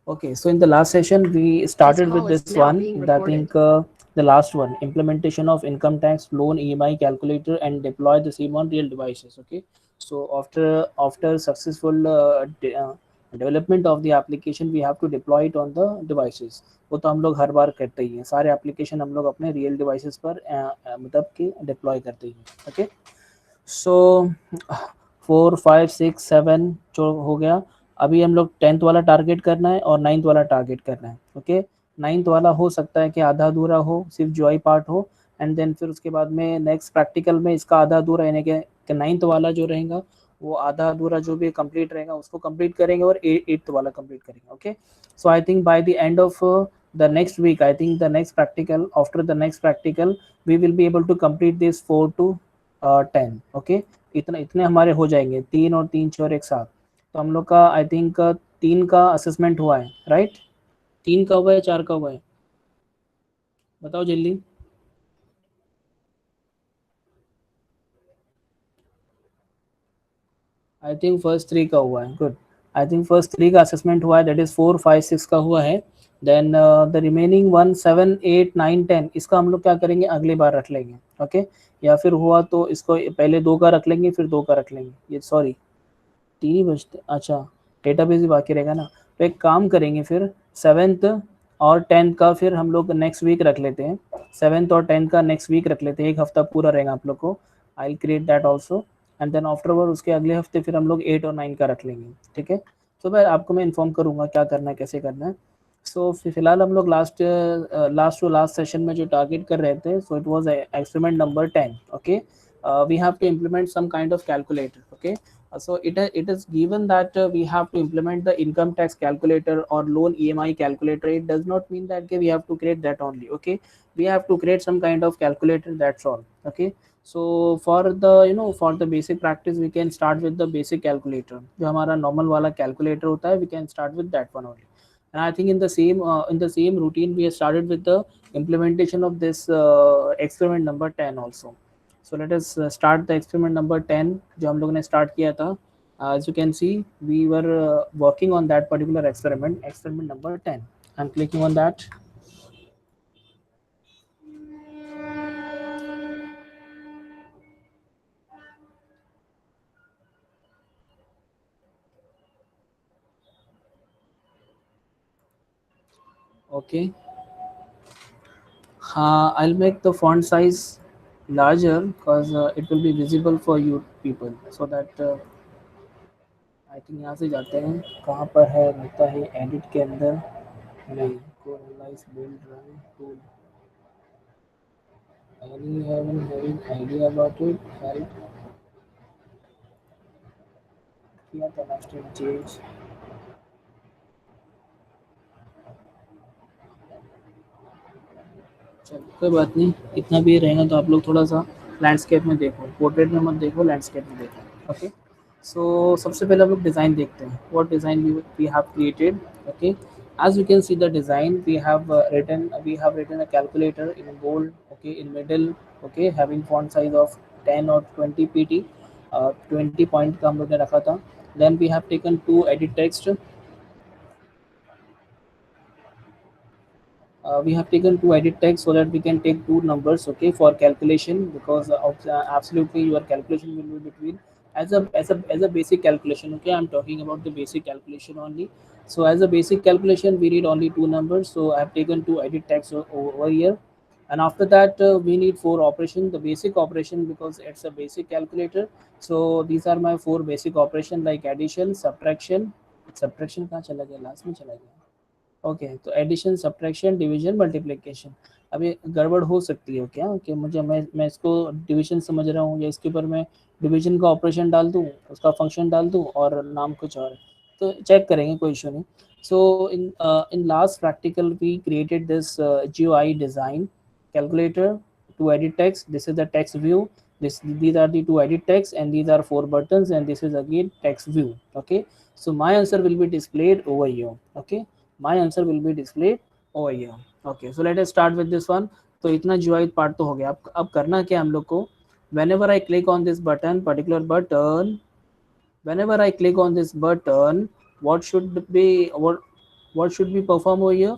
Okay, so in the last session we started with this one. I think the last one, implementation of income tax loan EMI calculator and deploy the same on real devices. Okay, so after successful development of the application, we have to deploy it on the devices. वो तो हम लोग हर बार करते ही हैं, सारे application हम लोग अपने रियल डिवाइसेस पर मतलब कि डिप्लॉय करते ही हैं. ओके, सो 4 5 6 7 जो हो गया. अभी हम लोग 10th वाला टारगेट करना है और 9th वाला टारगेट करना है. ओके, 9th वाला हो सकता है कि आधा अधूरा हो, सिर्फ जो पार्ट हो, एंड देन फिर उसके बाद में नेक्स्ट प्रैक्टिकल में इसका आधा अधूरा यानी कि 9th वाला जो रहेगा वो आधा अधूरा जो भी कंप्लीट रहेगा उसको कंप्लीट करेंगे और 8th वाला कंप्लीट करेंगे. Okay, so I think by the end of the next week, I think the next practical, after the next practical we will be able to complete this 4 to 10. Okay, इतना इतने हमारे हो जाएंगे, 3 और 3 4 एक साथ. तो हम लोग का आई थिंक 3 का असेसमेंट हुआ है, राइट? 3 का हुआ है, 4 का हुआ है, बताओ जल्दी. आई थिंक फर्स्ट 3 का हुआ है. गुड, आई थिंक फर्स्ट 3 का असेसमेंट हुआ है, दैट इज 4 5 6 का हुआ है. देन द रिमेनिंग 1 7 8 9 10 इसका हम लोग क्या करेंगे, अगली बार रख लेंगे. ओके, या फिर हुआ तो इसको पहले 2 का रख लेंगे फिर 2 का रख लेंगे. ये सॉरी, 3 ही बजते, अच्छा डेटाबेस भी बाकी रहेगा ना. तो एक काम करेंगे फिर 7th और 10th का फिर हम लोग नेक्स्ट वीक रख लेते हैं. 7th और 10th का नेक्स्ट वीक रख लेते हैं, एक हफ्ता पूरा रहेगा आप लोग को. I will create that also, and then afterward उसके अगले हफ्ते फिर हम लोग 8 और 9 का रख लेंगे. ठीक है, तो मैं आपको मैं इन्फॉर्म करूँगा क्या करना है कैसे करना है. सो फिलहाल हम लोग लास्ट टू लास्ट सेशन में जो टारगेट कर रहे थे, so it was experiment number 10. Okay, we have to implement some kind of calculator. Okay, so it is given that we have to implement the income tax calculator or loan EMI calculator. It does not mean that okay, we have to create that only. Okay, we have to create some kind of calculator, that's all. Okay, so for the for the basic practice we can start with the basic calculator. जो हमारा normal वाला calculator होता है, we can start with that one only. And I think in the same routine we have started with the implementation of this experiment number 10 also. So let us start the experiment number 10 जो हम लोग ने start किया था. As you can see, we were working on that particular experiment number 10. I'm clicking on that. Okay, I'll make the font size larger because it will be visible for you people, so that I think यहाँ से जाते हैं, कहाँ पर है, लगता है edit के अंदर. नहीं, कोलाइज build run tool. any having idea about it, help किया था लास्ट टाइम चेंज. चलो कोई बात नहीं, इतना भी रहेगा तो आप लोग थोड़ा सा लैंडस्केप में देखो, पोर्ट्रेट में मत देखो, लैंडस्केप में देखो. ओके, सो सबसे पहले हम लोग डिज़ाइन देखते हैं, what design we have created. Okay, as you can see the design, we have written a calculator in bold. Okay, in middle. Okay, having font size of 10 or 20 pt. 20 point का हम लोग ने रखा था. Then we have taken two edit text. We have taken two edit text so that we can take two numbers. Okay, for calculation, because absolutely your calculation will be between as a basic calculation. Okay, I'm talking about the basic calculation only. So as a basic calculation we need only two numbers, so I have taken two edit text over here. And after that we need four operation, the basic operation, because it's a basic calculator. So these are my four basic operation, like addition, subtraction कहाँ चला गया, last में चला गया. Okay, तो addition, subtraction, division, multiplication. अभी गड़बड़ हो सकती है क्या कि मैं इसको डिवीजन समझ रहा हूँ, या इसके ऊपर मैं डिवीजन का ऑपरेशन डाल दूँ, उसका फंक्शन डाल दूँ और नाम कुछ और है, तो चेक करेंगे, कोई इशू नहीं. So in last practical we created this GUI design calculator to edit text. This is the text view. These are the two edit text, and these are four buttons, and this is again text view. Okay, so my answer will be displayed over here. Okay, my answer will be displayed over here. Okay, so let us start with this one. तो इतना GUI part तो हो गया. अब करना क्या हम लोग को, whenever I click on this button, particular button, whenever I click on this button, what should be, what what should be performed over here?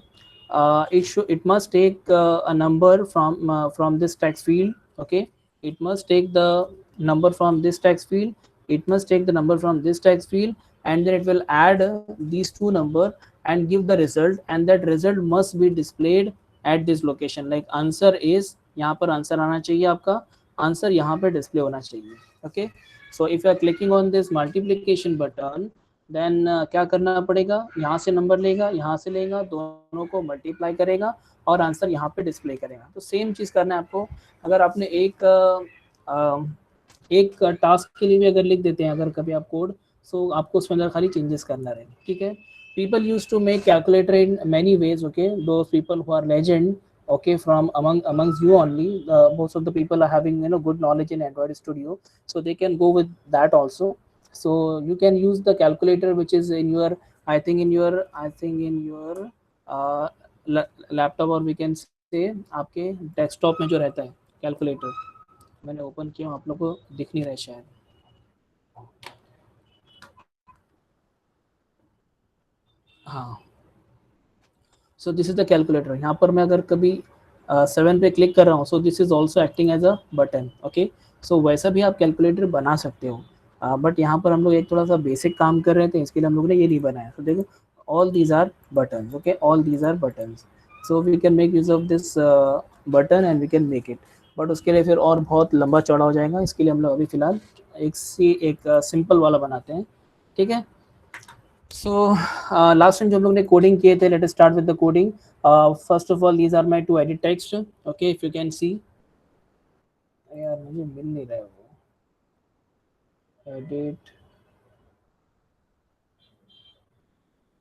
It must take a number from this text field. Okay, it must take the number from this text field, it must take the number from this text field, and then it will add these two number and give the result, and that result must be displayed at this location. Like answer is, यहाँ पर answer आना चाहिए, आपका answer यहाँ पे display होना चाहिए. Okay, so if you are clicking on this multiplication button, then क्या करना पड़ेगा, यहाँ से नंबर लेगा, यहाँ से लेगा, दोनों को मल्टीप्लाई करेगा और आंसर यहाँ पे डिस्प्ले करेगा. तो सेम चीज़ करना है आपको. अगर आपने एक टास्क के लिए भी अगर लिख देते हैं अगर कभी आप कोड, सो आपको उसमें अंदर खाली चेंजेस करना रहेगा. ठीक है. People used to make calculator in many ways. Okay, those people who are legend, okay, from amongst you only, most of the people are having, you know, good knowledge in Android Studio, so they can go with that also. So you can use the calculator which is in your, I think in your laptop, or we can say आपके desktop में जो रहता है calculator. मैंने open किया, आप लोग को दिख नहीं रहा है शायद. हाँ, सो दिस इज द कैलकुलेटर. यहाँ पर मैं अगर कभी 7 पे क्लिक कर रहा हूँ, so this is also acting as a button. Okay, so वैसा भी आप कैलकुलेटर बना सकते हो, बट यहाँ पर हम लोग एक थोड़ा सा बेसिक काम कर रहे थे, इसके लिए हम लोग ने ये नहीं बनाया. तो देखो, all these are button. Okay, all these are button. So we can make use of this button and we can make it, but उसके लिए फिर और बहुत लंबा चौड़ा हो जाएगा. इसके लिए हम लोग अभी फिलहाल एक सिंपल वाला बनाते हैं. ठीक है. So last time जो हम लोग ने कोडिंग किए थे, let us start with the coding. First of all, these are my to edit text. Okay, if you can see. यार मुझे मिल नहीं रहा है वो edit,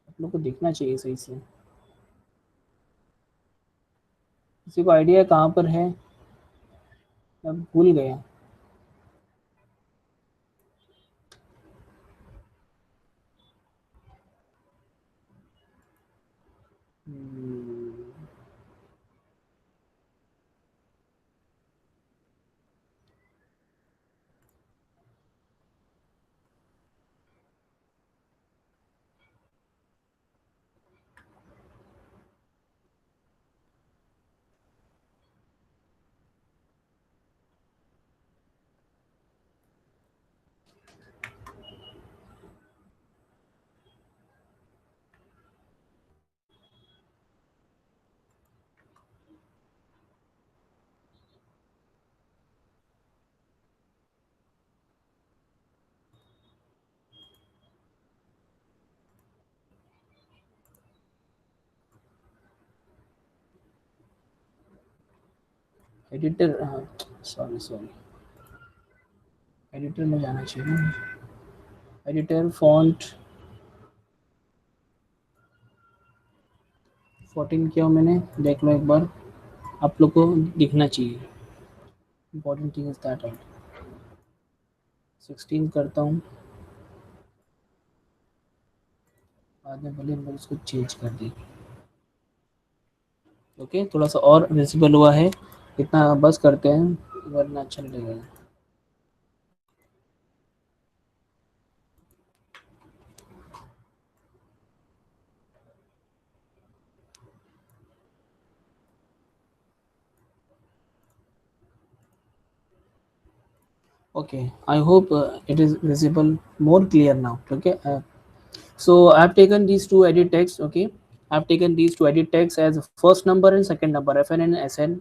आप लोग को दिखना चाहिए सही से. किसी को आइडिया कहाँ पर है, मैं भूल गया. एडिटर, सॉरी, एडिटर में जाना चाहिए ना. एडिटर फॉन्ट 14 किया मैंने, देख लो एक बार, आप लोग को दिखना चाहिए. Important thing is that. 16 करता हूँ, बाद में भले हम उसको चेंज कर दें. ओके, थोड़ा सा और विजिबल हुआ है, इतना बस करते हैं वरना अच्छा नहीं लगेगा. Okay, I hope it is visible more clear now. Okay, so I have taken these two edit text. Okay, I have taken these two edit text as first number and second number, FN and SN.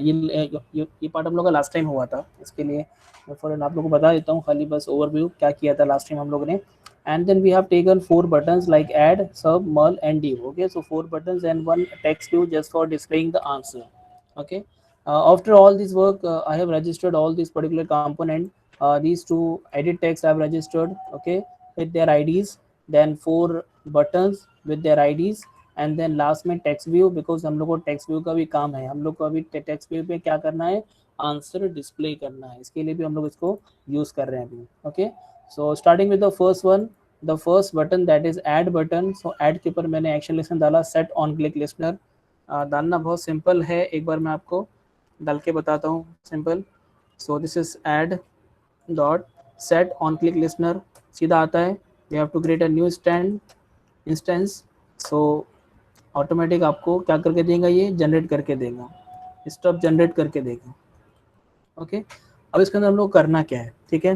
ये part हम लोग का last time हुआ था, इसके लिए मैं for आप लोग को बता देता हूँ खाली बस ओवरव्यू क्या किया था लास्ट टाइम हम लोग ने. And then we have taken 4 buttons like add, sub, mul and div. Okay, so 4 buttons and one text view just for displaying the answer. Okay, after all this work, I have registered all these particular component. These two edit text I have registered, okay, with their IDs. Then 4 buttons with their IDs, and then last में text view, because हम लोग को text view का भी काम है. हम लोग को अभी text view पे क्या करना है, आंसर डिस्प्ले करना है. इसके लिए भी हम लोग इसको यूज कर रहे हैं अभी. Okay, so starting with the first one, the first button that is add button. So add के ऊपर मैंने एक्शन लिस्टनर डाला, सेट ऑन क्लिक लिस्टनर. डालना बहुत सिंपल है, एक बार मैं आपको डाल के बताता हूँ. Simple. So this is add dot set on click listener. सीधा आता है, we have to create a new stand instance. So automatic आपको क्या करके देगा, ये जनरेट करके देगा, स्टफ जनरेट करके देगा। ओके, अब इसके अंदर हम लोग करना क्या है, ठीक है।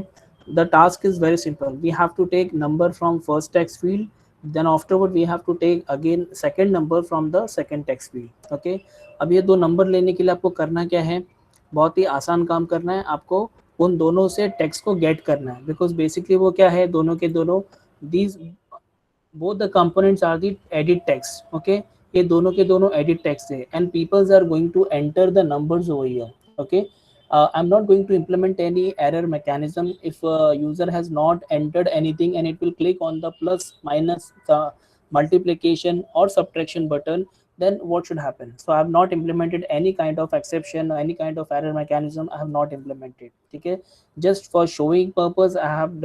The task is very simple, we have to take number from first text field, then afterward we have to take again second number from the second text field. Okay, अब ये दो नंबर लेने के लिए आपको करना क्या है, बहुत ही आसान काम करना है, आपको उन दोनों से टेक्स्ट को गेट करना है, बिकॉज बेसिकली वो क्या है, दोनों के दोनों these both the components are the edit text, okay, ये दोनों के दोनों edit text है, and peoples are going to enter the numbers over here, okay. I'm not going to implement any error mechanism if user has not entered anything and it will click on the plus minus the multiplication or subtraction button, then what should happen. So I have not implemented any kind of exception or any kind of error mechanism, I have not implemented, ठीक है, just for showing purpose I have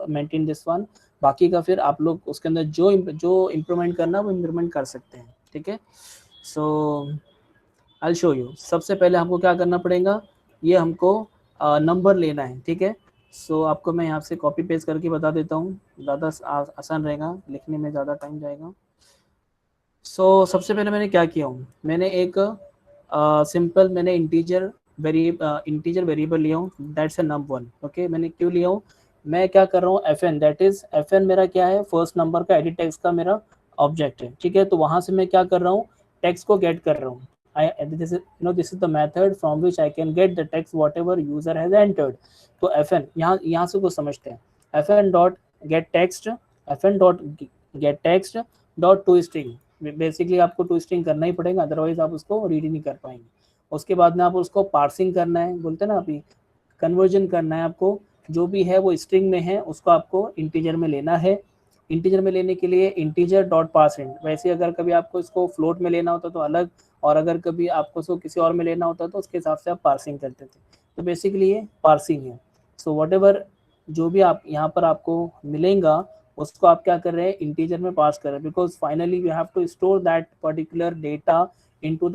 maintained this one। बाकी का फिर आप लोग उसके अंदर जो इम्प्रूवमेंट करना वो इम्प्रूवमेंट कर सकते हैं, ठीक है। सो आई शो यू, सबसे पहले हमको क्या करना पड़ेगा, ये हमको नंबर लेना है, ठीक है। सो आपको मैं यहाँ से कॉपी पेस्ट करके बता देता हूँ, ज़्यादा आसान रहेगा, लिखने में ज़्यादा टाइम जाएगा। सबसे पहले मैंने क्या किया हूँ, मैंने एक सिंपल मैंने इंटीजर वेरिएबल लिया हूँ, दैट्स अ num1। ओके, मैंने क्यों लिया हूँ, मैं क्या कर रहा हूँ, fn, दैट इज fn मेरा क्या है, फर्स्ट नंबर का एडिट टेक्स्ट का मेरा ऑब्जेक्ट है, ठीक है। तो वहां से मैं क्या कर रहा हूँ, टेक्स्ट को गेट कर रहा हूँ। This is the method from which I can get the text what ever user has entered. तो fn यहाँ से कुछ समझते हैं, fn dot gate text, fn dot gate text dot to string, basically आपको टू स्ट्रिंग करना ही पड़ेगा, otherwise आप उसको रीड ही नहीं कर पाएंगे। उसके बाद में आप उसको पार्सिंग करना है, बोलते हैं ना अभी, कन्वर्जन करना है आपको, जो भी है वो स्ट्रिंग में है उसको आपको इंटीजर में लेना है। इंटीजर में लेने के लिए इंटीजर डॉट पार्सिंग, वैसे अगर कभी आपको इसको फ्लोट में लेना होता तो अलग, और अगर कभी आपको इसको किसी और में लेना होता तो उसके हिसाब से आप पार्सिंग करते थे। तो बेसिकली ये पार्सिंग है। सो वट एवर जो भी आप यहाँ पर आपको मिलेगा उसको आप क्या कर रहे हैं, इंटीजर में पास कर रहे हैं, because finally we have to store that particular data into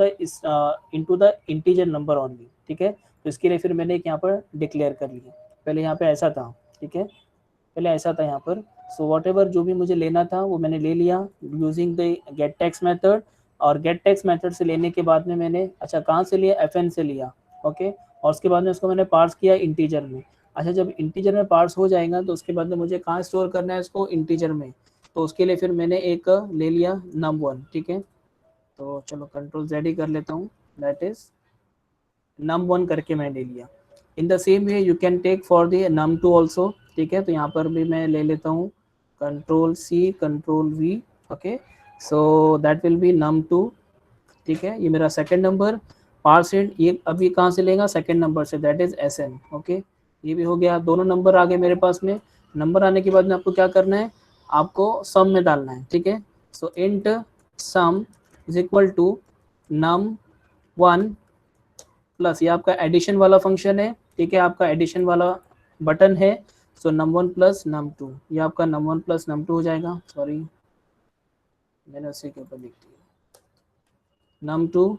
the integer number only, ठीक है। तो इसके लिए फिर मैंने एक यहाँ पर डिक्लेयर कर लिया, पहले यहाँ पे ऐसा था, ठीक है, पहले ऐसा था यहाँ पर। सो वॉट एवर जो भी मुझे लेना था वो मैंने ले लिया using the gate text method, और गेट टेक्स्ट मेथड से लेने के बाद में मैंने, अच्छा कहाँ से लिया, fn से लिया, ओके, और उसके बाद में उसको मैंने पार्स किया इंटीजर में। अच्छा, जब इंटीजर में पार्स हो जाएगा तो उसके बाद में मुझे कहाँ स्टोर करना है इसको, इंटीजर में। तो उसके लिए फिर मैंने एक ले लिया num1, ठीक है। तो चलो कंट्रोल Z ही कर लेता हूँ, दैट इज num1 करके मैं ले लिया। In the same way you can take for the num2 also, ठीक है। तो यहाँ पर भी मैं ले लेता हूँ control C control V, okay, so that will B num2, ठीक है। ये मेरा सेकंड नंबर पार्सेंट, ये अभी कहाँ से लेगा, सेकंड नंबर से, दैट इज SN, ओके। ये भी हो गया, दोनों नंबर आ गए मेरे पास में। नंबर आने के बाद में आपको क्या करना है, आपको सम में डालना है, ठीक है। So int sum is equal to num1 plus, ये आपका एडिशन वाला फंक्शन है, ठीक है, आपका एडिशन वाला बटन है। सो num1 प्लस num2, ये आपका num1 प्लस num2 हो जाएगा, सॉरी मैंने उसी के ऊपर लिख दिया, num2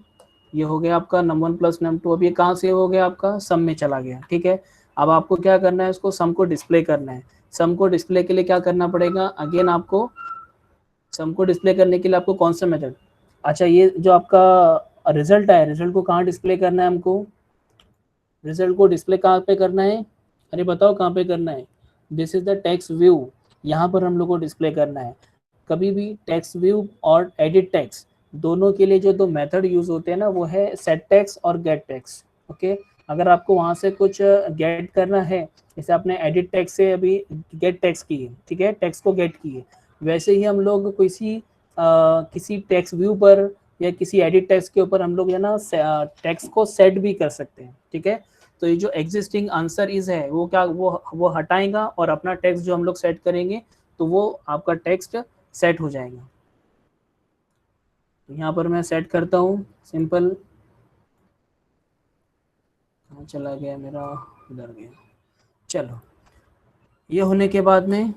ये हो गया आपका num1 प्लस num2। अब ये कहाँ से हो गया, आपका सम में चला गया, ठीक है। अब आपको क्या करना है, इसको सम को डिस्प्ले करना है। सम को डिस्प्ले के लिए क्या करना पड़ेगा, अगेन आपको सम को डिस्प्ले करने के लिए आपको कौन सा मेथड, अच्छा ये जो आपका रिजल्ट है, रिजल्ट को कहाँ डिस्प्ले करना है हमको, रिजल्ट को डिस्प्ले कहाँ पे करना है, अरे बताओ कहाँ पे करना है, this is the text view, यहाँ पर हम लोग को डिस्प्ले करना है। कभी भी टेक्स्ट व्यू और एडिट टेक्स्ट दोनों के लिए जो दो मेथड यूज होते हैं ना, वो है सेट टेक्स्ट और गेट टेक्स्ट, ओके। अगर आपको वहाँ से कुछ गेट करना है, जैसे आपने एडिट टेक्स्ट से अभी गेट टेक्स्ट की है, ठीक है, टेक्स्ट को गेट की है, वैसे ही हम लोग किसी टेक्स्ट व्यू पर या किसी एडिट टेक्स्ट के ऊपर हम लोग है ना टेक्स्ट को सेट भी कर सकते हैं, ठीक है। तो ये जो एग्जिस्टिंग आंसर इज है वो क्या, वो हटाएगा और अपना टेक्स्ट जो हम लोग सेट करेंगे तो वो आपका टेक्स्ट सेट हो जाएगा। तो यहाँ पर मैं सेट करता हूँ सिंपल, कहाँ चला गया मेरा, इधर गया। चलो, ये होने के बाद में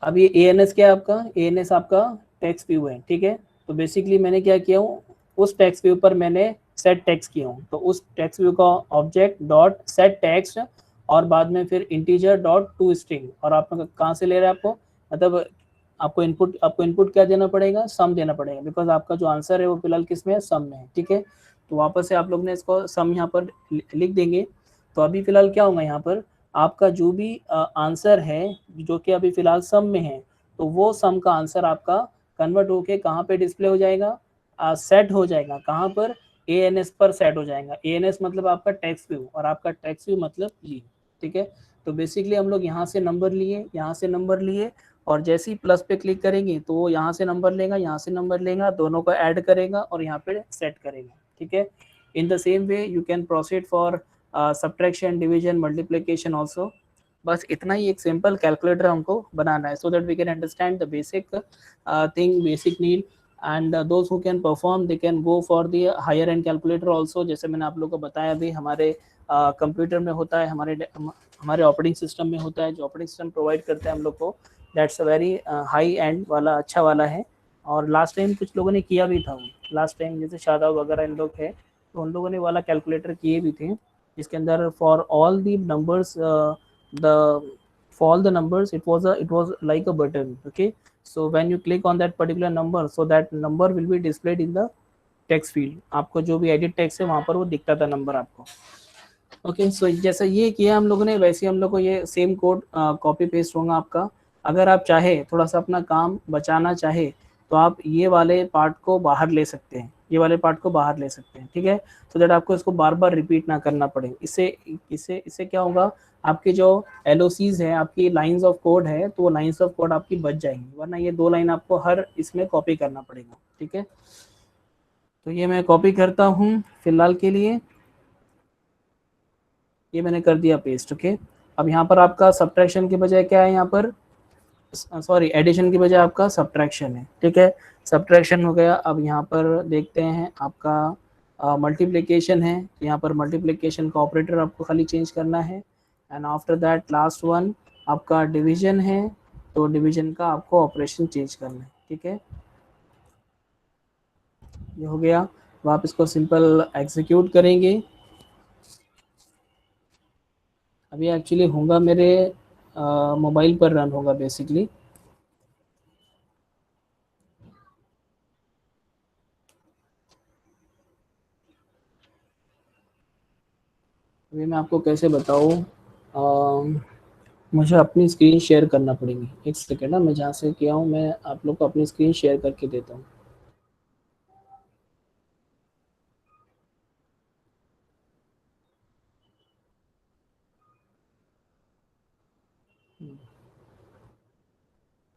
अब ये ANS क्या है आपका, ANS आपका टेक्स्ट व्यू है, ठीक है। तो बेसिकली मैंने क्या किया हूँ, उस टेक्स्ट व्यू पर मैंने सेट टेक्स्ट किया हूँ, तो उस टेक्स्ट व्यू का ऑब्जेक्ट डॉट सेट टेक्स्ट और बाद में फिर इंटीजर डॉट टू स्ट्रिंग, और आप कहाँ से ले रहे हैं आपको, मतलब आपको इनपुट क्या देना पड़ेगा, सम देना पड़ेगा, बिकॉज आपका जो आंसर है वो फिलहाल किस में है, सम में है, ठीक है। तो वापस से आप लोग ने इसको सम यहाँ पर लिख देंगे। तो अभी फिलहाल क्या होगा, यहाँ पर आपका जो भी आंसर है जो कि अभी फिलहाल सम में है, तो वो सम का आंसर आपका कन्वर्ट होके कहाँ पे डिस्प्ले हो जाएगा, सेट हो जाएगा, कहाँ पर, ANS पर सेट हो जाएगा। ANS मतलब आपका टेक्स्ट व्यू, और आपका टेक्स्ट व्यू मतलब ये, ठीक है। तो बेसिकली हम लोग यहाँ से नंबर लिए, यहाँ से नंबर लिए, और जैसे ही प्लस पे क्लिक करेंगे तो वो यहाँ से नंबर लेगा, यहाँ से नंबर लेगा, दोनों को ऐड करेगा और यहाँ पे सेट करेगा, ठीक है। In the same way you can proceed for subtraction, division, multiplication also. बस इतना ही एक सिंपल कैलकुलेटर हमको बनाना है, so that we can understand the basic thing, basic need, and those who can perform they can go for the higher and calculator also. जैसे मैंने आप लोग को बताया अभी, हमारे कंप्यूटर में होता है, हमारे ऑपरेटिंग सिस्टम में होता है, जो ऑपरेटिंग सिस्टम प्रोवाइड करते हैं हम लोग को, that's a very high and वाला, अच्छा वाला है। और लास्ट टाइम कुछ लोगों ने किया भी था, लास्ट टाइम जैसे शादाब वगैरह इन लोग है, तो उन लोगों ने वाला कैलकुलेटर किए भी थे, जिसके अंदर for all the numbers, the for all the numbers it was like a button, okay, so when you click on that particular number, so that number will be displayed in the text field, आपको जो भी edit text है वहाँ पर वो दिखता था number आपको, ओके। सो जैसा ये किया हम लोगों ने, वैसे हम लोग को ये सेम कोड कॉपी पेस्ट होगा आपका। अगर आप चाहे थोड़ा सा अपना काम बचाना चाहे, तो आप ये वाले पार्ट को बाहर ले सकते हैं, ये वाले पार्ट को बाहर ले सकते हैं, ठीक है, सो दैट आपको इसको बार बार रिपीट ना करना पड़े। इससे इससे इससे क्या होगा, आपकी जो LOCs है, आपकी लाइंस ऑफ कोड है, तो वो लाइंस ऑफ कोड आपकी बच जाएंगी, वरना ये 2 लाइन आपको हर इसमें कॉपी करना पड़ेगा, ठीक है। तो ये मैं कॉपी करता हूँ फिलहाल के लिए, ये मैंने कर दिया पेस्ट, ओके। अब यहाँ पर आपका सब्ट्रैक्शन के बजाय क्या है, यहाँ पर सॉरी एडिशन की बजाय आपका सब्ट्रैक्शन है, ठीक है। सब्ट्रैक्शन हो गया। अब यहाँ पर देखते हैं आपका मल्टीप्लिकेशन है, यहाँ पर मल्टीप्लिकेशन का ऑपरेटर आपको खाली चेंज करना है, and after that last one आपका डिवीजन है, तो डिवीजन का आपको ऑपरेशन चेंज करना है, ठीक है। ये हो गया। अब आप इसको सिंपल एग्जीक्यूट करेंगे। अभी एक्चुअली होगा मेरे मोबाइल पर रन होगा बेसिकली, अभी मैं आपको कैसे बताऊँ, मुझे अपनी स्क्रीन शेयर करना पड़ेगी, एक सेकेंड ना, मैं जहाँ से किया हूँ मैं आप लोग को अपनी स्क्रीन शेयर करके देता हूँ।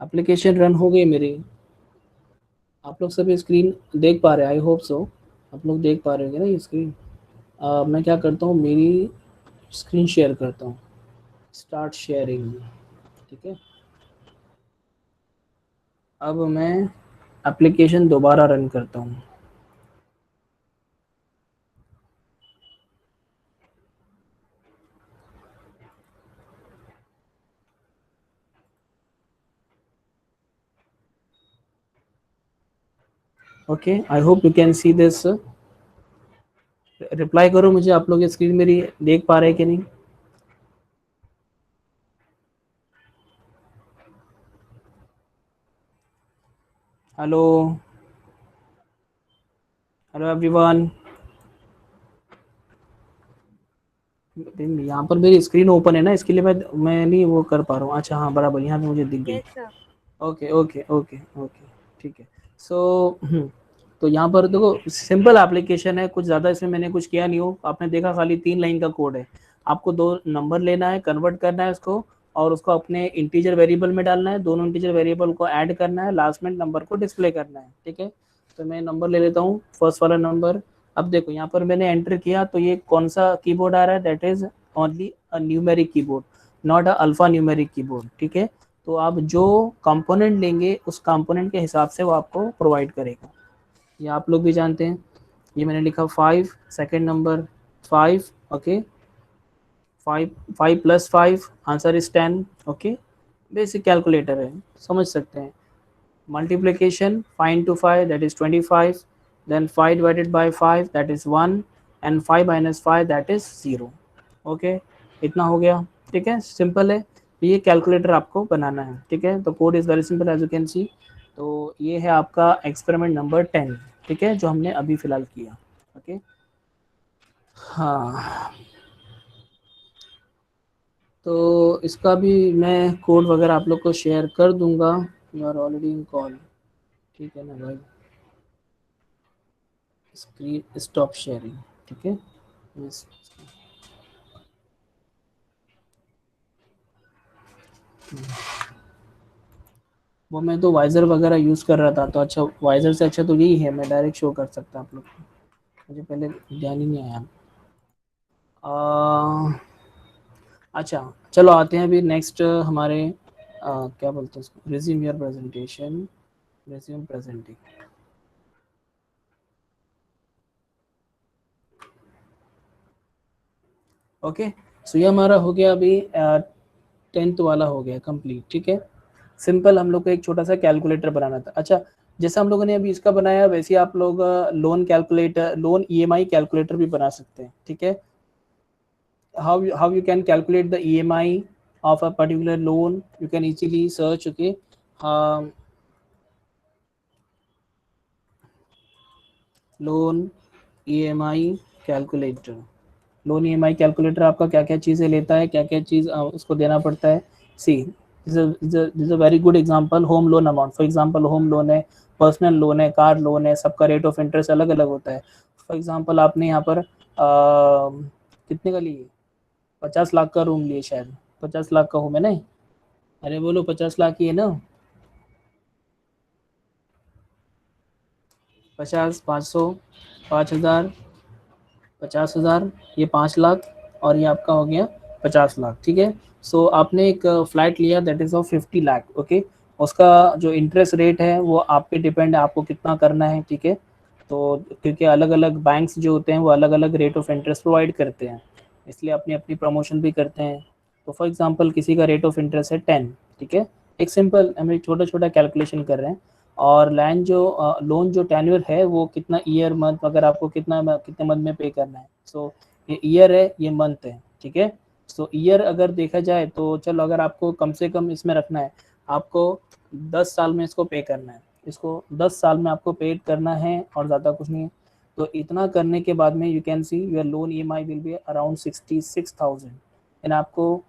एप्लीकेशन रन हो गई मेरी, आप लोग सभी स्क्रीन देख पा रहे हैं, आई होप सो आप लोग देख पा रहे होंगे ना ये स्क्रीन। मैं क्या करता हूँ, मेरी स्क्रीन शेयर करता हूँ, स्टार्ट शेयरिंग, ठीक है। अब मैं एप्लीकेशन दोबारा रन करता हूँ। Okay, I hope you can see this. Reply करो मुझे, आप लोग ये स्क्रीन मेरी देख पा रहे हैं कि नहीं। हेलो हेलो एवरीवन, यहाँ पर मेरी स्क्रीन ओपन है ना, इसके लिए मैं नहीं वो कर पा रहा हूँ। अच्छा हाँ बराबर, यहाँ पे मुझे दिख गई। ओके ओके ओके ओके, ठीक है। सो तो यहाँ पर देखो सिंपल एप्लीकेशन है, कुछ ज़्यादा इसमें मैंने कुछ किया नहीं हो, आपने देखा खाली 3 लाइन का कोड है। आपको 2 नंबर लेना है, कन्वर्ट करना है उसको, और उसको अपने इंटीजर वेरिएबल में डालना है, दोनों इंटीजर वेरिएबल को ऐड करना है, लास्ट में नंबर को डिस्प्ले करना है, ठीक है। तो मैं नंबर ले लेता हूँ, फर्स्ट वाला नंबर। अब देखो यहाँ पर मैंने एंटर किया, तो ये कौन सा कीबोर्ड आ रहा है, that is only a numeric keyboard, not a alpha numeric keyboard, ठीक है। तो आप जो कंपोनेंट लेंगे उस कंपोनेंट के हिसाब से वो आपको प्रोवाइड करेगा, ये आप लोग भी जानते हैं। ये मैंने लिखा 5, second number 5, okay, 5 plus 5 answer is 10, okay. Basic calculator है, समझ सकते हैं। Multiplication 5 into 5 that is 25, then 5 divided by 5 that is 1, and 5 minus 5 that is 0, okay। इतना हो गया, ठीक है, सिंपल है। ये कैलकुलेटर आपको बनाना है, ठीक है। तो code is very simple as you can see. तो ये है आपका एक्सपेरिमेंट नंबर 10, ठीक है, जो हमने अभी फ़िलहाल किया। ओके, हाँ, तो इसका भी मैं कोड वगैरह आप लोग को शेयर कर दूंगा। You are already in call, ठीक है ना भाई। स्क्रीन स्टॉप शेयरिंग, ठीक है। Yes. वो मैं तो वाइज़र वगैरह यूज़ कर रहा था, तो अच्छा वाइज़र से अच्छा तो यही है, मैं डायरेक्ट शो कर सकता आप लोग को। मुझे पहले ध्यान ही नहीं आया। अच्छा, चलो आते हैं अभी नेक्स्ट हमारे क्या बोलते हैं उसको, resume your presentation, resume presenting. Okay, so ये हमारा हो गया अभी 10th वाला हो गया कंप्लीट, ठीक है। सिंपल हम लोग को एक छोटा सा कैलकुलेटर बनाना था। अच्छा, जैसा हम लोगों ने अभी इसका बनाया वैसे आप लोग loan calculator, loan EMI calculator भी बना सकते हैं, ठीक है। How you can calculate the EMI of a particular loan, you can easily search, okay. um, loan EMI calculator, loan EMI calculator आपका क्या क्या चीज़ें लेता है, क्या क्या चीज़ उसको देना पड़ता है। See this a very good example, home loan amount. For example home loan है, पर्सनल लोन है, कार लोन है, सबका रेट ऑफ इंटरेस्ट अलग अलग होता है। फॉर एग्जांपल आपने यहाँ पर कितने का लिए, 50 लाख का रूम लिए शायद, 50 लाख का होम है ना। अरे बोलो 50 लाख ही है ना। 50, 500, 5,000, 50,000, ये 5 लाख, और ये आपका हो गया 50 लाख, ठीक है। सो आपने एक फ्लैट लिया that is of 50 lakh, okay. उसका जो इंटरेस्ट रेट है वो आप पे डिपेंड है, आपको कितना करना है, ठीक है। तो क्योंकि अलग अलग बैंक्स जो होते हैं वो अलग अलग रेट ऑफ इंटरेस्ट प्रोवाइड करते हैं, इसलिए अपनी अपनी प्रमोशन भी करते हैं। तो फॉर एग्जांपल किसी का रेट ऑफ इंटरेस्ट है 10, ठीक है। एक सिंपल हम एक छोटा छोटा कैलकुलेशन कर रहे हैं। और लैंड जो लोन जो टेन्योर है वो कितना ईयर मंथ, अगर आपको कितने मंथ में पे करना है। सो ये ईयर है, ये मंथ है, ठीक है। सो ईयर अगर देखा जाए तो चलो, अगर आपको कम से कम इसमें रखना है, आपको 10 साल में इसको पे करना है, इसको 10 साल में आपको पे करना है और ज़्यादा कुछ नहीं है। तो इतना करने के बाद में you can see your loan EMI will be around 66,000। And आपको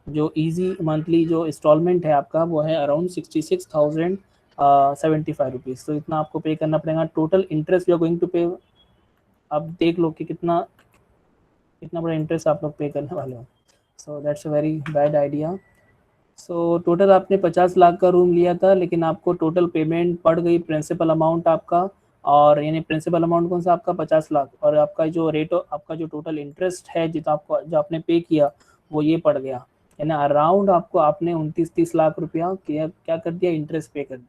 जो इजी मंथली जो इंस्टॉलमेंट है आपका वो है अराउंड 66,075 रुपीज़। तो इतना आपको पे करना पड़ेगा। Total interest you are going to pay, अब देख लो कि कितना कितना बड़ा इंटरेस्ट आप लोग पे करने वाले हो। सो that's a very bad idea. So total आपने 50 लाख का रूम लिया था, लेकिन आपको टोटल पेमेंट पड़ गई प्रिंसिपल अमाउंट आपका, और यानी प्रिंसिपल अमाउंट कौन सा आपका 50 लाख, और आपका जो रेट, आपका जो टोटल इंटरेस्ट है जितना आपको जो आपने पे किया वो ये पड़ गया, यानी अराउंड आपको आपने 29-30 लाख रुपया क्या कर दिया, इंटरेस्ट पे कर दिया।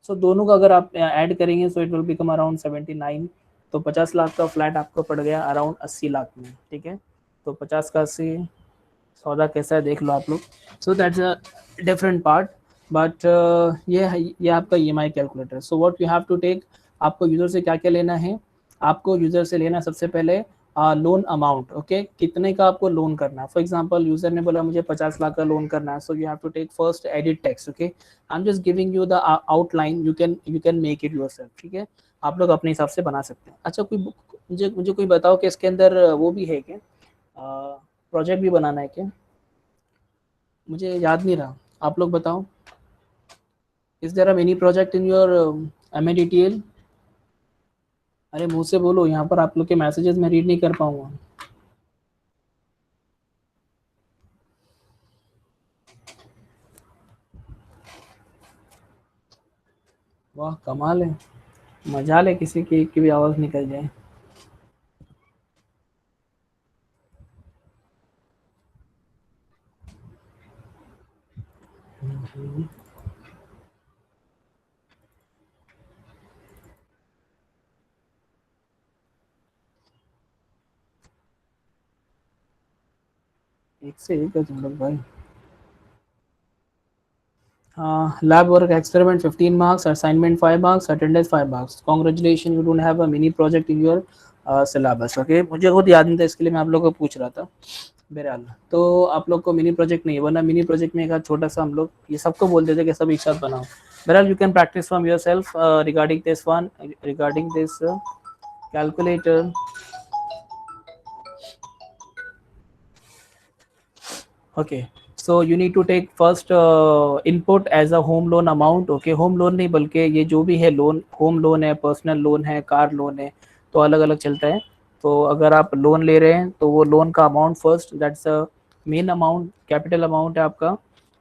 सो दोनों का अगर आप ऐड करेंगे so it will become around 79। तो 50 लाख का फ्लैट आपको पड़ गया अराउंड 80 लाख में, ठीक है। तो 50 का 80, सौदा कैसा है देख लो आप लोग। So that's a different part, but ये आपका EMI calculator. So what you have to take, आपको यूज़र से क्या क्या लेना है, आपको यूज़र से लेना सबसे पहले लोन अमाउंट, ओके, कितने का आपको लोन करना है। फॉर एग्जांपल यूज़र ने बोला मुझे 50 लाख का लोन करना है, so you have to take first edit text, okay. I am just giving you the outline, you can make it yourself, ठीक है। आप लोग अपने हिसाब से बना सकते हैं। अच्छा, कोई मुझे मुझे कोई बताओ कि इसके अंदर वो भी है क्या, प्रोजेक्ट भी बनाना है क्या, मुझे याद नहीं रहा, आप लोग बताओ। Is there a mini project in your MADTL? अरे मुंह से बोलो, यहाँ पर आप लोग के मैसेजेस मैं रीड नहीं कर पाऊंगा। वाह कमाल है, मजाल है किसी की एक की भी आवाज़ निकल जाए। एक से एक है तुम लोग भाई। Lab work experiment 15 marks, assignment 5 marks, attendance 5 marks. Congratulation, you don't have a mini project in your syllabus, okay. मुझे खुद याद नहीं था, इसके लिए मैं आप लोगों को पूछ रहा था। बहरहाल तो आप लोग को मिनी प्रोजेक्ट नहीं है, वरना मिनी प्रोजेक्ट में एक छोटा सा हम लोग ये सबको बोल देते कि सब एक साथ बनाओ। बहरहाल you can practice from your self regarding this one, regarding this calculator. Okay, so you need to take first input as a home loan amount. Okay, home loan नहीं बल्कि ये जो भी है लोन, होम लोन है, personal loan है, car loan है, तो अलग अलग चलता है। तो अगर आप लोन ले रहे हैं तो वो लोन का amount first, that's a main amount, capital amount है आपका,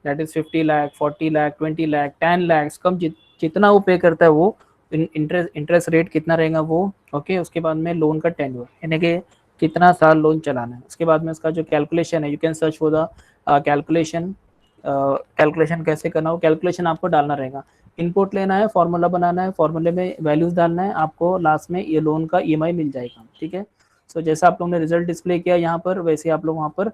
दैट इज 50 लाख, 40 लाख, 20 लाख, 10 लाख, कम जितना वो पे करता है वो इंटरेस्ट रेट कितना रहेगा वो। ओके, उसके बाद में लोन का टेन्योर यानी कि कितना साल लोन चलाना है। उसके बाद में इसका जो कैलकुलेशन है, you can search for the calculation. Calculation कैसे करना हो, कैलकुलेशन आपको डालना रहेगा, इनपुट लेना है, फार्मूला बनाना है, फार्मूले में वैल्यूज डालना है, आपको लास्ट में ये लोन का ईएमआई मिल जाएगा। ठीक है, सो जैसा आप लोगों ने रिजल्ट डिस्प्ले किया यहाँ पर, वैसे आप लोग वहाँ पर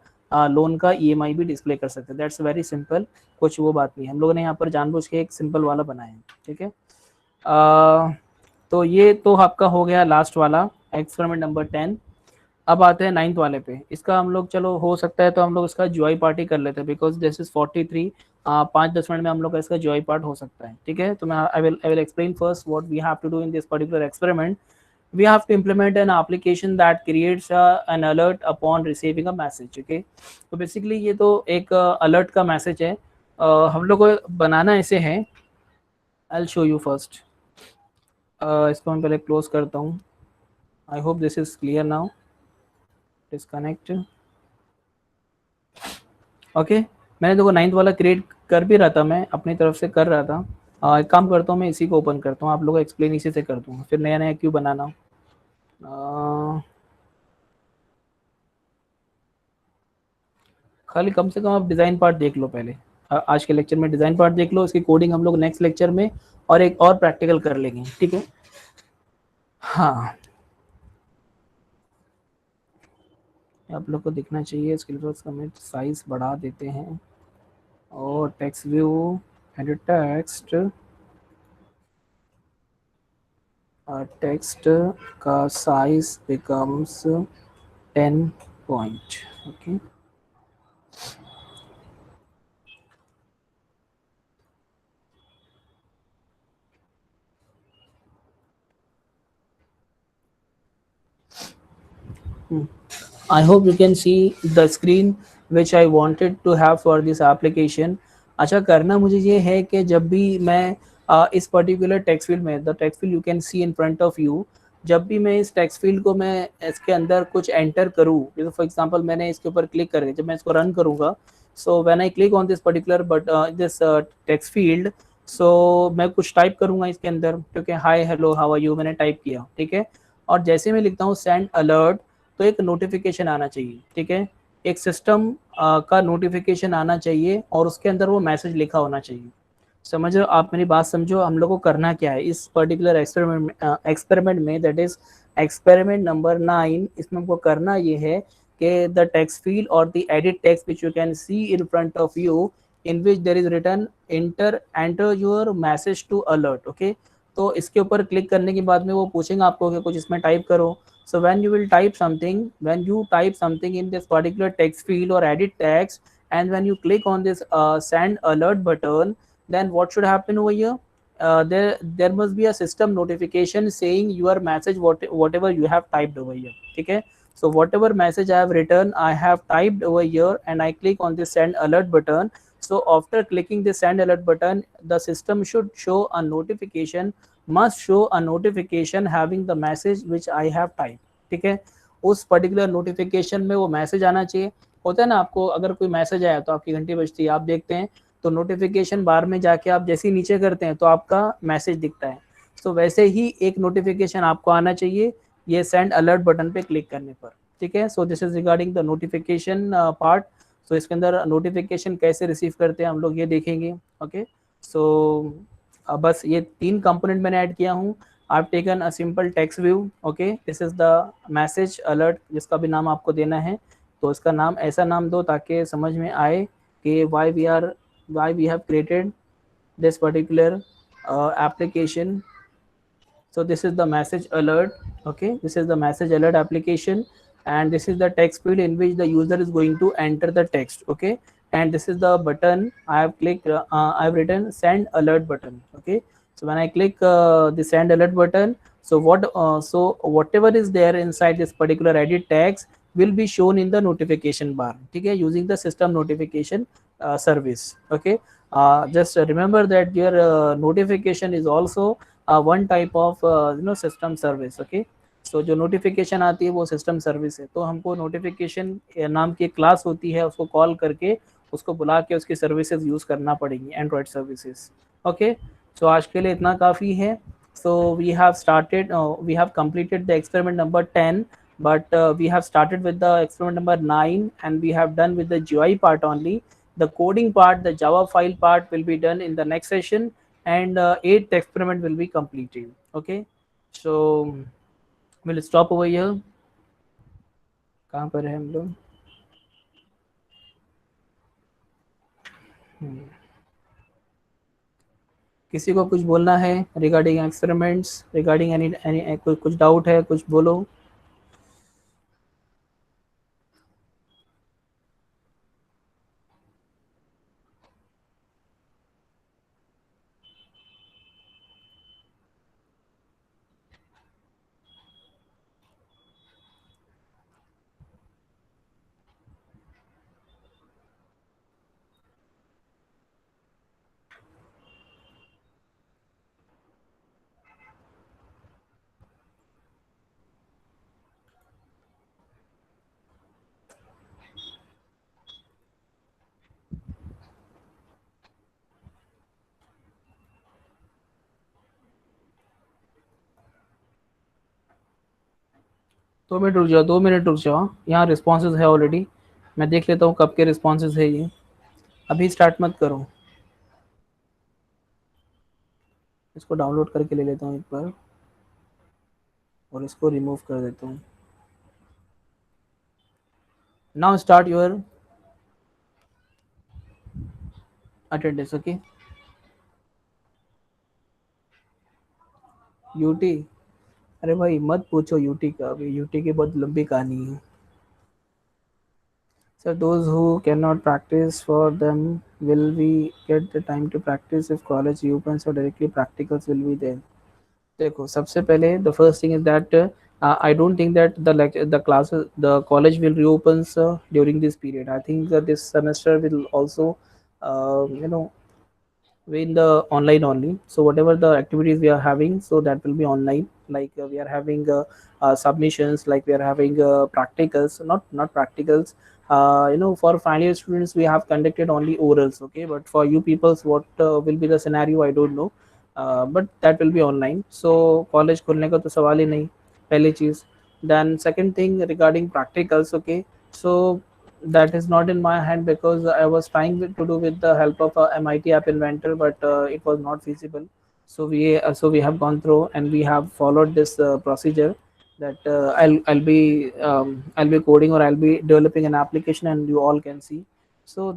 लोन का ईएमआई भी डिस्प्ले कर सकते हैं। दैट्स वेरी सिंपल, कुछ वो बात नहीं है, हम लोगों ने यहाँ पर जानबूझ के एक सिंपल वाला बनाया है। ठीक है, तो ये तो आपका हो गया लास्ट वाला एक्सपेरिमेंट नंबर 10। अब आते हैं 9th वाले पे। इसका हम लोग चलो हो सकता है तो हम लोग इसका ज्वाई पार्ट ही कर लेते हैं, बिकॉज दिस इज 43। 5-10 मिनट में हम लोग का इसका ज्वाई पार्ट हो सकता है। ठीक है, तो मैं I will explain first what we have to do in this particular experiment. we have to implement an application that creates an alert upon receiving a message। okay, तो बेसिकली ये तो एक अलर्ट का मैसेज है। हम लोग को बनाना ऐसे है, I will show you first. इसको मैं पहले क्लोज करता हूँ। I hope this is clear now. Disconnect. Okay, मैंने देखो 9th वाला क्रिएट कर भी रहा था, मैं अपनी तरफ से कर रहा था। एक काम करता हूँ, मैं इसी को ओपन करता हूँ, आप लोग को एक्सप्लेन इसी से कर दूँगा, फिर नया नया क्यों बनाना। खाली कम से कम आप डिज़ाइन पार्ट देख लो पहले। आज के लेक्चर में डिज़ाइन पार्ट देख लो, इसकी कोडिंग हम लोग नेक्स्ट लेक्चर में और एक और प्रैक्टिकल कर लेंगे। ठीक है, हाँ आप लोग को दिखना चाहिए। स्किलबॉक्स का मैं साइज बढ़ा देते हैं और text view, edit text, text का size becomes 10 point. Okay, I hope you can see the screen which I wanted to have for this application। अच्छा, करना मुझे ये है कि जब भी मैं इस पर्टिकुलर टेक्स्ट फील्ड में, the text field you can see in front of you, जब भी मैं इस टेक्स्ट फील्ड को मैं इसके अंदर कुछ एंटर करूँ, जैसे फॉर एग्जांपल मैंने इसके ऊपर क्लिक करके जब मैं इसको रन करूँगा, so when I click on this particular but this text field, so मैं कुछ टाइप करूँगा इसके अंदर, क्योंकि hi hello how are you मैंने टाइप किया। ठीक है, और जैसे मैं लिखता हूँ सेंड अलर्ट, तो एक नोटिफिकेशन आना चाहिए। ठीक है, एक सिस्टम का नोटिफिकेशन आना चाहिए और उसके अंदर वो मैसेज लिखा होना चाहिए। समझ रहे हो आप, मेरी बात समझो। हम लोग को करना क्या है इस पर्टिकुलर एक्सपेरिमेंट में, दैट इज एक्सपेरिमेंट नंबर 9। इसमें हमको करना ये है कि द टेक्स्ट फील्ड और the edit text which you can see in front of you, in which there is return enter your message to alert. Okay, तो इसके ऊपर क्लिक करने के बाद में वो पूछेंगे आपको कि कुछ इसमें टाइप करो। So when you will type something, when you type something in this particular text field or edit text, and when you click on this send alert button, then what should happen over here? There must be a system notification saying your message, whatever you have typed over here. Okay, so whatever message I have written, I have typed over here, and I click on this send alert button. So after clicking the send alert button, the system should show a notification, must show a notification having the message which I have typed। ठीक है, उस particular notification में वो message आना चाहिए। होता है ना, आपको अगर कोई मैसेज आया तो आपकी घंटी बजती है, आप देखते हैं तो नोटिफिकेशन बार में जाके आप जैसे ही नीचे करते हैं तो आपका मैसेज दिखता है। तो वैसे ही एक नोटिफिकेशन आपको आना चाहिए ये सेंड अलर्ट बटन पे क्लिक करने पर। ठीक है, so this is regarding the notification part. So इसके अंदर नोटिफिकेशन कैसे रिसीव करते हैं हम लोग ये देखेंगे। ओके, सो बस ये 3 कंपोनेंट मैंने ऐड किया हूँ। I've taken a simple text view। okay, this is the message alert जिसका भी नाम आपको देना है, तो इसका नाम ऐसा नाम दो ताकि समझ में आए कि why we have created this particular application। So this is the message alert। okay, this is the message alert application, and this is the text field in which the user is going to enter the text. Okay, and this is the button I have clicked. I've written send alert button. Okay, so when I click the send alert button, so whatever is there inside this particular edit text will be shown in the notification bar. Okay, using the system notification service. Okay, just remember that your notification is also one type of system service. Okay, सो जो notification आती है वो system service है, तो हमको notification नाम की एक क्लास होती है, उसको कॉल करके उसको बुला के उसकी सर्विसेज यूज़ करना पड़ेगी, एंड्रॉयड सर्विसेज. ओके, सो आज के लिए इतना काफ़ी है. So we have completed the experiment number 10, but we have started with the experiment number 9 and we have done with the GUI part only. The coding part, the Java file part will be done in the next session, and 8th experiment will be completed. Okay, so we'll stop over here. कहाँ पर है हम लोग? किसी को कुछ बोलना है रिगार्डिंग एक्सपेरिमेंट्स, रिगार्डिंग एनी कुछ डाउट है, कुछ बोलो. दो मिनट रुक जाओ, 2 मिनट रुक जाओ. यहाँ रिस्पॉन्सेज है ऑलरेडी, मैं देख लेता हूँ कब के रिस्पॉन्सेज है ये. अभी स्टार्ट मत करो, इसको डाउनलोड करके ले लेता हूँ एक बार और इसको रिमूव कर देता हूँ. Now start your attendance. Okay, UT. अरे भाई मत पूछो यूटी का, अभी यूटी की बहुत लंबी कहानी है. So those who cannot practice, for them will we get the time to practice if college opens, or directly practicals will be there. देखो सबसे पहले the first thing is that I don't think that the classes, the college will reopens during this period. I think that this semester will also you know in the online only. So whatever the activities we are having, so that will be online. Like we are having submissions, like we are having practicals, not practicals. For final year students we have conducted only orals. Okay, but for you peoples, what will be the scenario, I don't know. But that will be online. So college खुलने का तो सवाल ही नहीं, पहली चीज़. Then second thing regarding practicals. Okay, so that is not in my hand because I was trying to do with the help of MIT App Inventor, but it was not feasible. So we have gone through and we have followed this procedure that I'll be coding, or I'll be developing an application, and you all can see. So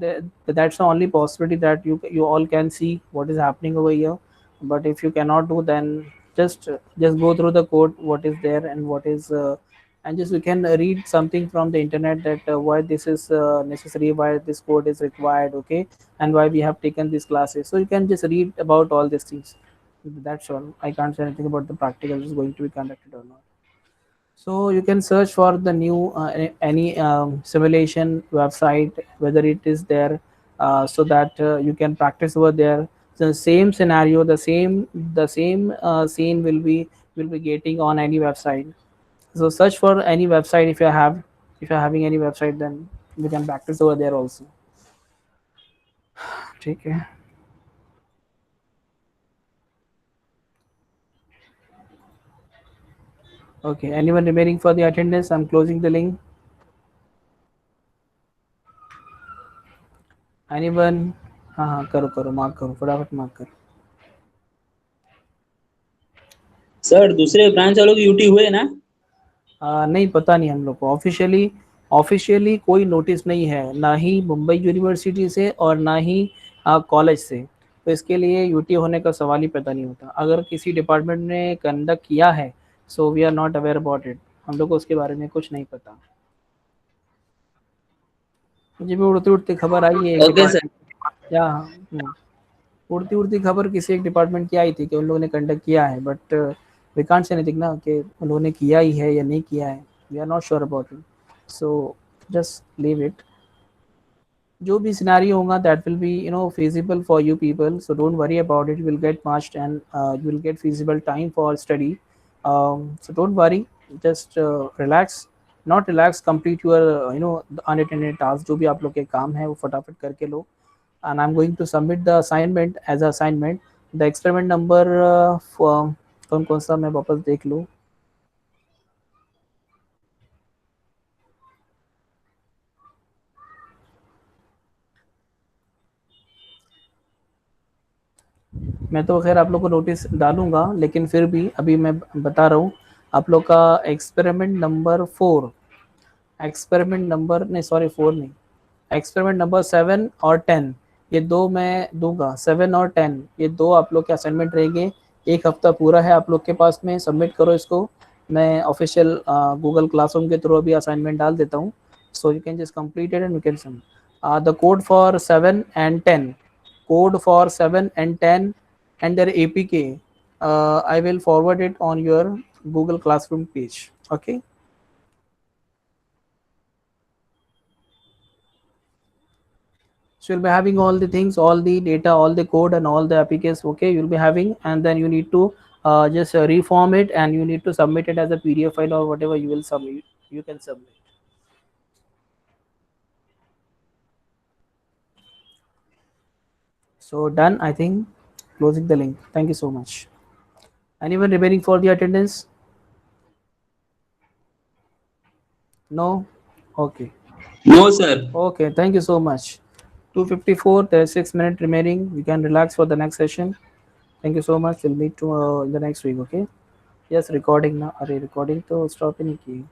that's the only possibility, that you all can see what is happening over here. But if you cannot do, then just go through the code, what is there and what is and just we can read something from the internet, that why this is necessary, why this code is required. Okay, and why we have taken these classes. So you can just read about all these things. That's all. I can't say anything about the practical is going to be conducted or not. So you can search for the new any simulation website, whether it is there, so that you can practice over there. The same scenario, the same scene will be getting on any website. So search for any website. If you're having any website, then you can practice over there also. ठीक है. Okay, anyone remaining for the attendance? I'm closing the link. Anyone? हाँ हाँ, करो करो, mark करो, फटाफट mark करो. Sir दूसरे ब्रांच वालों की यूटी हुए ना? नहीं, पता नहीं हम लोग को. ऑफिशियली कोई नोटिस नहीं है, ना ही मुंबई यूनिवर्सिटी से और ना ही कॉलेज से. तो इसके लिए यूटी होने का सवाल ही पैदा नहीं होता. अगर किसी डिपार्टमेंट ने कंडक्ट किया है, so we are not aware about it. हम लोग को उसके बारे में कुछ नहीं पता. मुझे भी उड़ती उड़ती खबर आई है एक ओके सर। डिपार्टमेंट या उड़ती उड़ती खबर किसी एक डिपार्टमेंट की आई थी कि उन लोगों ने कंडक्ट किया है, but we can't say anything ना कि उन लोगों ने किया ही है या नहीं किया है, we are not sure about it, so just leave it. जो भी सिनेरियो होगा that will be feasible for you people, so don't worry about it, you will get matched and you will get feasible time for study, so don't worry, just relax, not relax, complete your the unattended task, जो भी आप लोग के काम है वो फटाफट करके लो, and I'm going to submit the assignment as a assignment, the experiment number for कौन कौन सा मैं वापस देख लूँ। मैं तो खैर आप लोग को नोटिस डालूंगा, लेकिन फिर भी अभी मैं बता रहा हूँ आप लोग का एक्सपेरिमेंट नंबर 4, एक्सपेरिमेंट नंबर नहीं सॉरी 4 नहीं, एक्सपेरिमेंट नंबर 7 और 10, ये दो मैं दूंगा, 7 और 10 ये दो आप लोग के असाइनमेंट रहेंगे, एक हफ्ता पूरा है आप लोग के पास में, सबमिट करो इसको, मैं ऑफिशियल गूगल क्लासरूम के थ्रू अभी असाइनमेंट डाल देता हूँ, so you can just complete it and you can submit the code for 7 and 10, code for 7 and 10 and their APK, I will forward it on your Google Classroom page, okay? So you'll be having all the things, all the data, all the code and all the APKs, okay, you'll be having, and then you need to just reform it and you need to submit it as a PDF file or whatever you will submit, you can submit. So done, I think, closing the link. Thank you so much. Anyone remaining for the attendance? No? Okay. No sir. Okay, thank you so much. 2:54, there's 6 minutes remaining. We can relax for the next session. Thank you so much. We'll meet to in the next week, okay? Yes, recording now. Are recording to stop in की